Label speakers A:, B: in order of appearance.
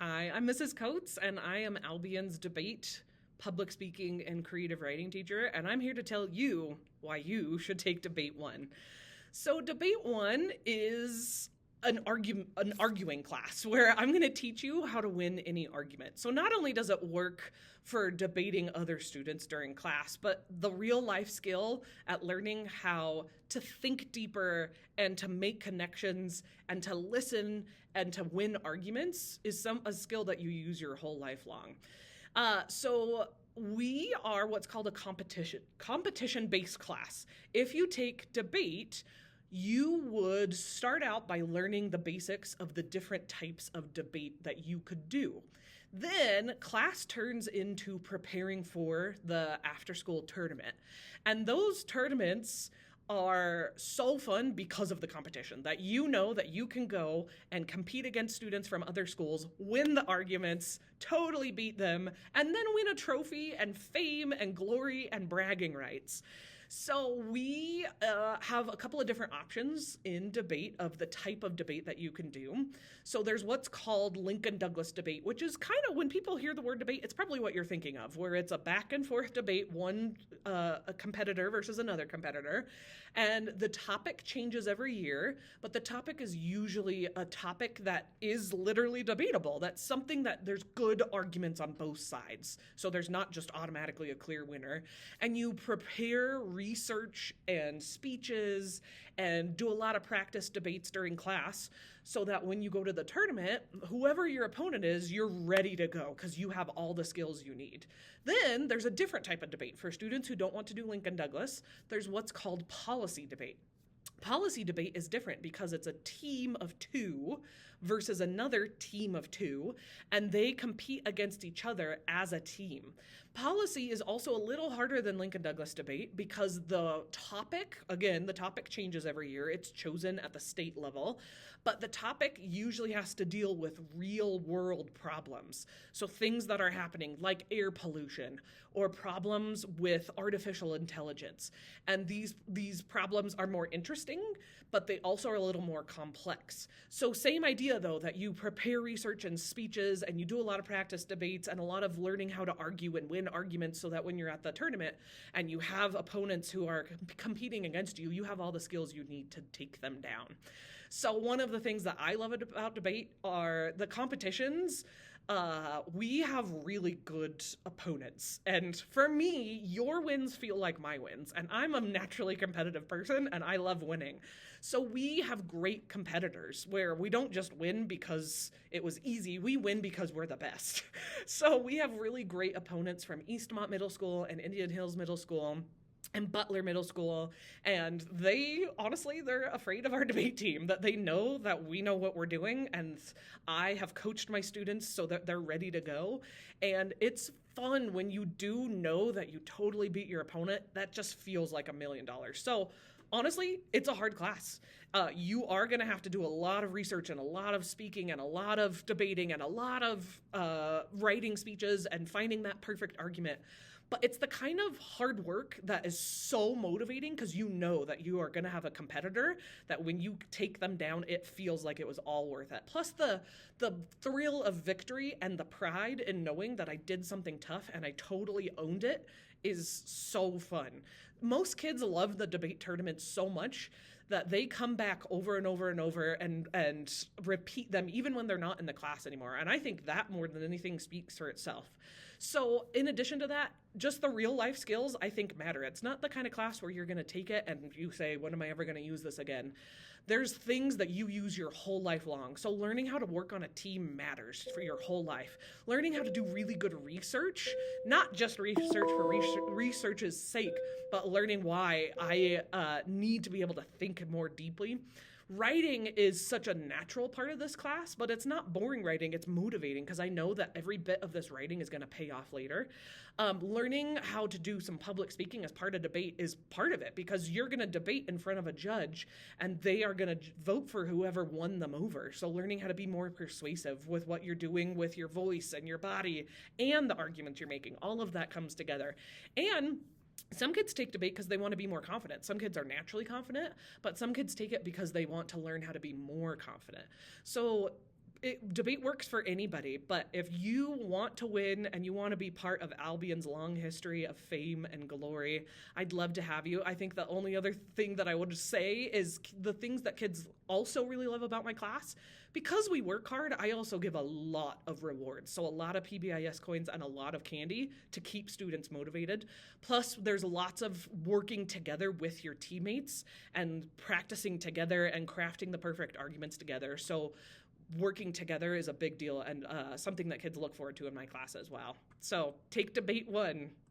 A: Hi, I'm Mrs. Coates, and I am Albion's debate, public speaking, and creative writing teacher, and I'm here to tell you why you should take Debate 1. So, Debate 1 is an arguing class where I'm going to teach you how to win any argument. So not only does it work for debating other students during class, but the real life skill at learning how to think deeper and to make connections and to listen and to win arguments is a skill that you use your whole life long. So we are what's called a competition-based class. If you take debate, you would start out by learning the basics of the different types of debate that you could do. Then class turns into preparing for the after-school tournament. And those tournaments are so fun because of the competition, that you know that you can go and compete against students from other schools, win the arguments, totally beat them, and then win a trophy and fame and glory and bragging rights. So we have a couple of different options in debate of the type of debate that you can do. So there's what's called Lincoln-Douglas debate, which is kind of, when people hear the word debate, it's probably what you're thinking of, where it's a back and forth debate, a competitor versus another competitor. And the topic changes every year, but the topic is usually a topic that is literally debatable. That's something that there's good arguments on both sides. So there's not just automatically a clear winner. And you prepare research and speeches and do a lot of practice debates during class so that when you go to the tournament, whoever your opponent is, you're ready to go because you have all the skills you need. Then there's a different type of debate for students who don't want to do Lincoln-Douglas. There's what's called policy debate. Policy debate is different because it's a team of two versus another team of two, and they compete against each other as a team. Policy is also a little harder than Lincoln-Douglas debate because the topic changes every year. It's chosen at the state level, but the topic usually has to deal with real world problems. So things that are happening like air pollution or problems with artificial intelligence. And these problems are more interesting, but they also are a little more complex. So same idea though, that you prepare research and speeches and you do a lot of practice debates and a lot of learning how to argue and win arguments so that when you're at the tournament and you have opponents who are competing against you, you have all the skills you need to take them down. So one of the things that I love about debate are the competitions. We have really good opponents. And for me, your wins feel like my wins. And I'm a naturally competitive person and I love winning. So we have great competitors where we don't just win because it was easy. We win because we're the best. So we have really great opponents from Eastmont Middle School and Indian Hills Middle School and Butler Middle School, and they're afraid of our debate team, that they know that we know what we're doing, and I have coached my students so that they're ready to go, and it's fun when you do know that you totally beat your opponent. That just feels like $1 million. So honestly, it's a hard class. You are going to have to do a lot of research and a lot of speaking and a lot of debating and a lot of writing speeches and finding that perfect argument. But it's the kind of hard work that is so motivating because you know that you are going to have a competitor that when you take them down, it feels like it was all worth it. Plus the thrill of victory and the pride in knowing that I did something tough and I totally owned it is so fun. Most kids love the debate tournament so much that they come back over and over and over and repeat them even when they're not in the class anymore. And I think that more than anything speaks for itself. So in addition to that, just the real life skills I think matter. It's not the kind of class where you're going to take it and you say, when am I ever going to use this again? There's things that you use your whole life long. So learning how to work on a team matters for your whole life. Learning how to do really good research, not just research for research's sake, but learning why I need to be able to think more deeply. Writing is such a natural part of this class, but it's not boring writing, it's motivating because I know that every bit of this writing is going to pay off later. Learning how to do some public speaking as part of debate is part of it because you're going to debate in front of a judge and they are going to vote for whoever won them over. So learning how to be more persuasive with what you're doing with your voice and your body and the arguments you're making, all of that comes together. And some kids take debate because they want to be more confident. Some kids are naturally confident, but some kids take it because they want to learn how to be more confident. So debate works for anybody, but if you want to win and you want to be part of Albion's long history of fame and glory, I'd love to have you. I think the only other thing that I would say is the things that kids also really love about my class. Because we work hard, I also give a lot of rewards. So a lot of PBIS coins and a lot of candy to keep students motivated. Plus, there's lots of working together with your teammates and practicing together and crafting the perfect arguments together. So working together is a big deal and something that kids look forward to in my class as well. So take debate 1.